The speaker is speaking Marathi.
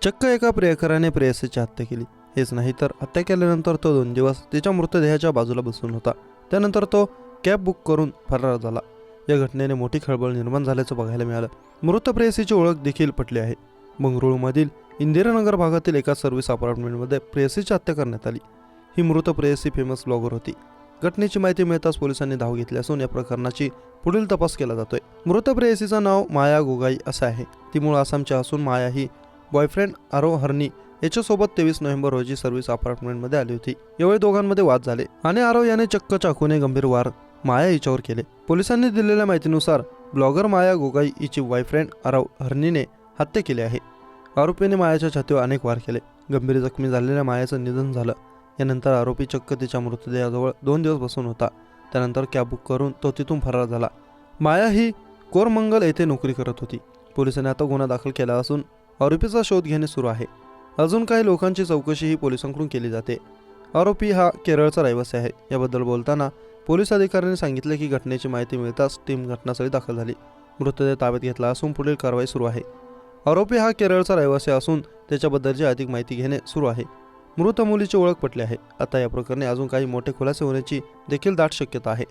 चक्क एका प्रियकराने प्रेयसीची हत्या केली. हेच नाही तर हत्या केल्यानंतर तो 2 दिवस तिच्या मृतदेहाच्या बाजूला बसून होता. त्यानंतर तो कॅब बुक करून फरार झाला. या घटनेने मोठी खळबळ निर्माण झाल्याचं बघायला मिळालं. मृत प्रेयसीची ओळख देखील पटली आहे. बंगळुरूमधील इंदिरानगर भागातील एका सर्व्हिस अपार्टमेंटमध्ये प्रेयसीची हत्या करण्यात आली. ही मृत प्रेयसी फेमस ब्लॉगर होती. घटनेची माहिती मिळताच पोलिसांनी धाव घेतली असून या प्रकरणाची पुढील तपास केला जातोय. मृत प्रेयसीचं नाव माया गोगाई असं आहे. ती मूळ आसामची असून माया ही बॉयफ्रेंड आरो हरनी याच्यासोबत 23 नोव्हेंबर रोजी सर्व्हिस अपार्टमेंटमध्ये आली होती. यावेळी दोघांमध्ये वाद झाले आणि आरो याने चक्क चाकूने गंभीर वार माया हिच्यावर केले. पोलिसांनी दिलेल्या माहितीनुसार ब्लॉगर माया गोगाई हिची बॉयफ्रेंड आरो हरनीने हत्या केली आहे. आरोपीने मायाच्या छातीवर अनेक वार केले. गंभीर जखमी झालेल्या मायाचं निधन झालं. यानंतर आरोपी चक्क तिच्या मृतदेहाजवळ 2 दिवस बसून होता. त्यानंतर कॅब बुक करून तो तिथून फरार झाला. माया ही कोरमंगल येथे नोकरी करत होती. पोलिसांनी आता गुन्हा दाखल केला असून आरोपीचा शोध घेणे सुरू आहे. अजून काही लोकांची चौकशीही पोलिसांकडून केली जाते. आरोपी हा केरळचा रहिवासी आहे. याबद्दल बोलताना पोलीस अधिकाऱ्यांनी सांगितले की घटनेची माहिती मिळताच टीम घटनास्थळी दाखल झाली. मृतदेह ताब्यात घेतला असून पुढील कारवाई सुरू आहे. आरोपी हा केरळचा रहिवासी असून त्याच्याबद्दलची अधिक माहिती घेणे सुरू आहे. मृत मुलीची ओळख पटली आहे. आता या प्रकरणी अजून काही मोठे खुलासे होण्याची देखील दाट शक्यता आहे.